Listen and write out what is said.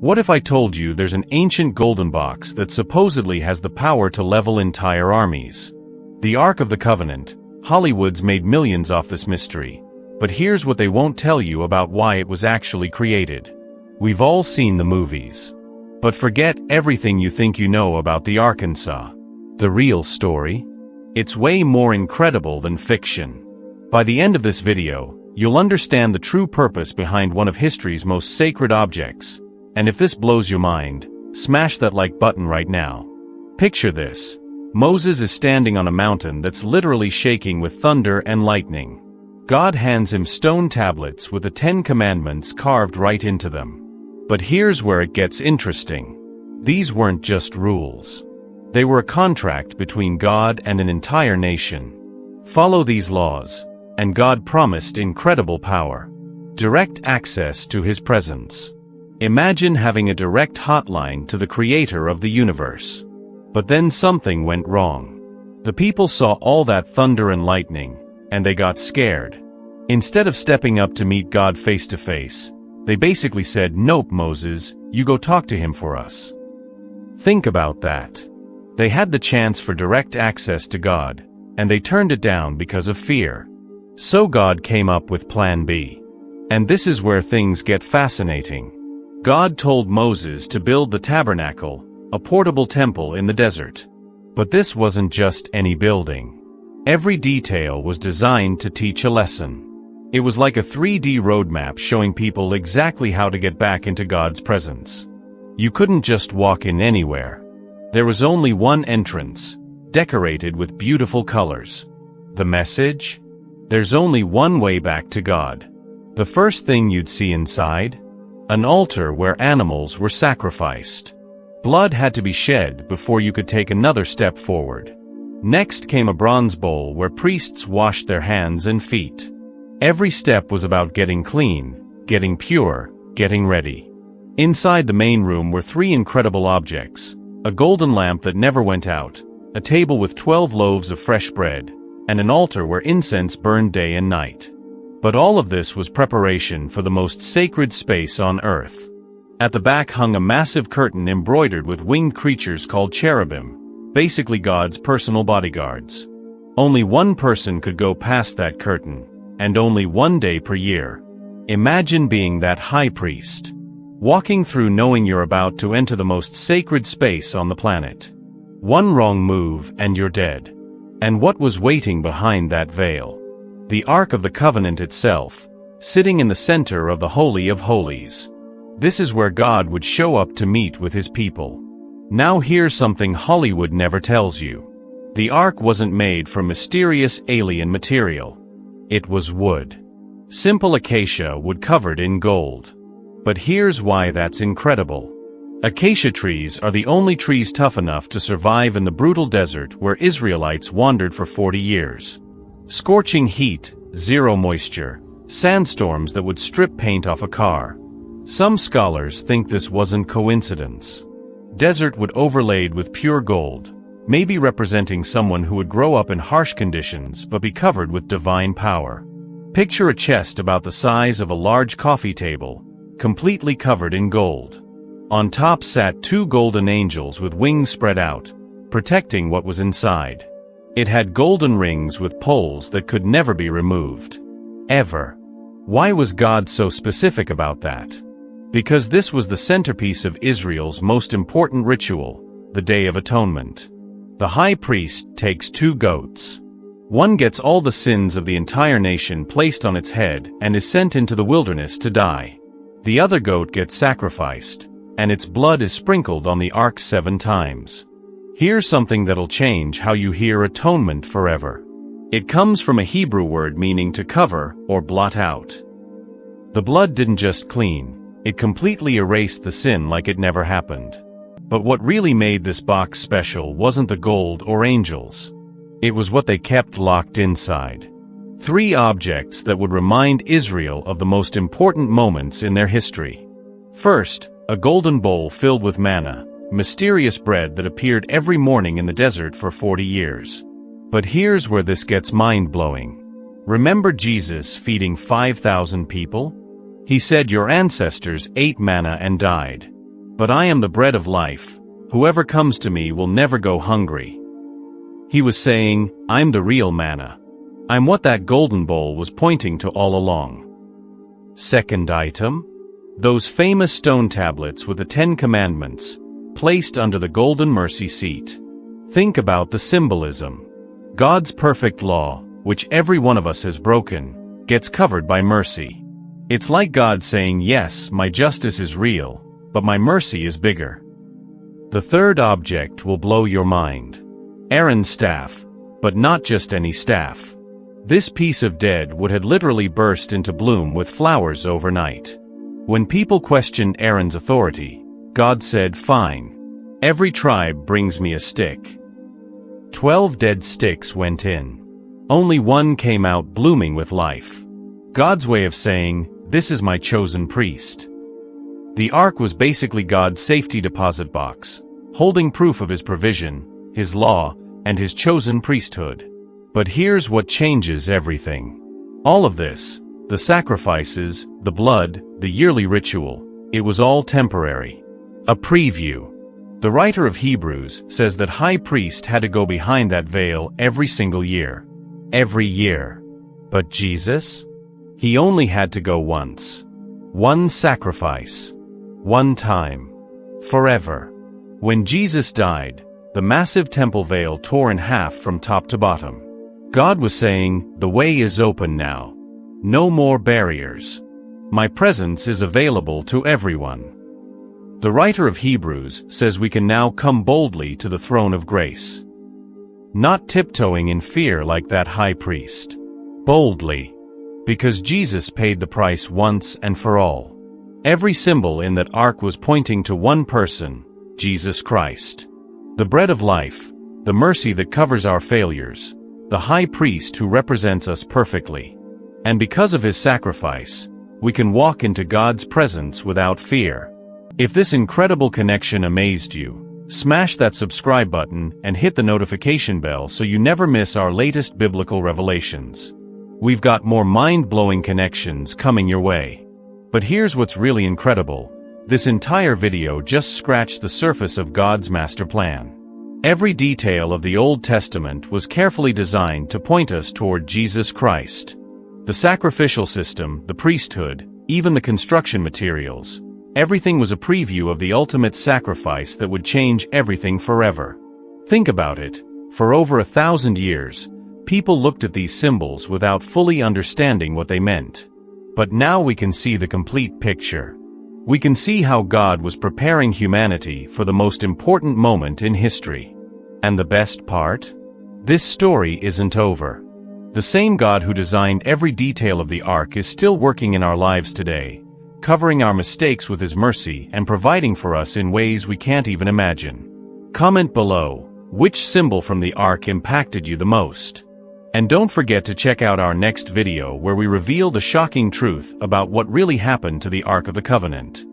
What if I told you there's an ancient golden box that supposedly has the power to level entire armies? The Ark of the Covenant. Hollywood's made millions off this mystery, but here's what they won't tell you about why it was actually created. We've all seen the movies. But forget everything you think you know about the Arkansas. The real story? It's way more incredible than fiction. By the end of this video, you'll understand the true purpose behind one of history's most sacred objects. And if this blows your mind, smash that like button right now. Picture this. Moses is standing on a mountain that's literally shaking with thunder and lightning. God hands him stone tablets with the 10 Commandments carved right into them. But here's where it gets interesting. These weren't just rules. They were a contract between God and an entire nation. Follow these laws, and God promised incredible power. Direct access to His presence. Imagine having a direct hotline to the Creator of the universe. But then something went wrong. The people saw all that thunder and lightning, and they got scared. Instead of stepping up to meet God face to face, they basically said, "Nope, Moses, you go talk to Him for us." Think about that. They had the chance for direct access to God, and they turned it down because of fear. So God came up with Plan B. And this is where things get fascinating. God told Moses to build the tabernacle, a portable temple in the desert. But this wasn't just any building. Every detail was designed to teach a lesson. It was like a 3D roadmap showing people exactly how to get back into God's presence. You couldn't just walk in anywhere. There was only one entrance, decorated with beautiful colors. The message? There's only one way back to God. The first thing you'd see inside? An altar where animals were sacrificed. Blood had to be shed before you could take another step forward. Next came a bronze bowl where priests washed their hands and feet. Every step was about getting clean, getting pure, getting ready. Inside the main room were 3 incredible objects: a golden lamp that never went out, a table with 12 loaves of fresh bread, and an altar where incense burned day and night. But all of this was preparation for the most sacred space on earth. At the back hung a massive curtain embroidered with winged creatures called cherubim, basically God's personal bodyguards. Only one person could go past that curtain, and only one day per year. Imagine being that high priest. Walking through knowing you're about to enter the most sacred space on the planet. One wrong move and you're dead. And what was waiting behind that veil? The Ark of the Covenant itself, sitting in the center of the Holy of Holies. This is where God would show up to meet with His people. Now here's something Hollywood never tells you. The Ark wasn't made from mysterious alien material. It was wood. Simple acacia wood covered in gold. But here's why that's incredible. Acacia trees are the only trees tough enough to survive in the brutal desert where Israelites wandered for 40 years. Scorching heat, zero moisture, sandstorms that would strip paint off a car. Some scholars think this wasn't coincidence. Desert wood overlaid with pure gold, maybe representing someone who would grow up in harsh conditions but be covered with divine power. Picture a chest about the size of a large coffee table, completely covered in gold. On top sat 2 golden angels with wings spread out, protecting what was inside. It had golden rings with poles that could never be removed. Ever. Why was God so specific about that? Because this was the centerpiece of Israel's most important ritual, the Day of Atonement. The high priest takes 2 goats. One gets all the sins of the entire nation placed on its head and is sent into the wilderness to die. The other goat gets sacrificed, and its blood is sprinkled on the ark 7 times. Here's something that'll change how you hear atonement forever. It comes from a Hebrew word meaning to cover or blot out. The blood didn't just clean, it completely erased the sin like it never happened. But what really made this box special wasn't the gold or angels. It was what they kept locked inside. 3 objects that would remind Israel of the most important moments in their history. First, a golden bowl filled with manna, mysterious bread that appeared every morning in the desert for 40 years. But here's where this gets mind-blowing. Remember Jesus feeding 5,000 people? He said your ancestors ate manna and died. But I am the bread of life. Whoever comes to me will never go hungry. He was saying, I'm the real manna. I'm what that golden bowl was pointing to all along. Second item? Those famous stone tablets with the 10 Commandments, placed under the golden mercy seat. Think about the symbolism. God's perfect law, which every one of us has broken, gets covered by mercy. It's like God saying, yes, my justice is real, but my mercy is bigger. The third object will blow your mind. Aaron's staff, but not just any staff. This piece of dead wood had literally burst into bloom with flowers overnight. When people questioned Aaron's authority, God said, fine. Every tribe brings me a stick. 12 dead sticks went in. Only one came out blooming with life. God's way of saying, this is my chosen priest. The ark was basically God's safety deposit box, holding proof of his provision, his law, and his chosen priesthood. But here's what changes everything. All of this, the sacrifices, the blood, the yearly ritual, it was all temporary. A preview. The writer of Hebrews says that high priest had to go behind that veil every single year. Every year. But Jesus? He only had to go once. One sacrifice. One time. Forever. When Jesus died, the massive temple veil tore in half from top to bottom. God was saying, the way is open now. No more barriers. My presence is available to everyone. The writer of Hebrews says we can now come boldly to the throne of grace. Not tiptoeing in fear like that high priest. Boldly. Because Jesus paid the price once and for all. Every symbol in that ark was pointing to one person, Jesus Christ. The bread of life, the mercy that covers our failures, the high priest who represents us perfectly. And because of his sacrifice, we can walk into God's presence without fear. If this incredible connection amazed you, smash that subscribe button and hit the notification bell so you never miss our latest biblical revelations. We've got more mind-blowing connections coming your way. But here's what's really incredible. This entire video just scratched the surface of God's master plan. Every detail of the Old Testament was carefully designed to point us toward Jesus Christ. The sacrificial system, the priesthood, even the construction materials, everything was a preview of the ultimate sacrifice that would change everything forever. Think about it. For over 1,000 years, people looked at these symbols without fully understanding what they meant. But now we can see the complete picture. We can see how God was preparing humanity for the most important moment in history. And the best part? This story isn't over. The same God who designed every detail of the ark is still working in our lives today, covering our mistakes with his mercy and providing for us in ways we can't even imagine. Comment below, which symbol from the ark impacted you the most? And don't forget to check out our next video where we reveal the shocking truth about what really happened to the Ark of the Covenant.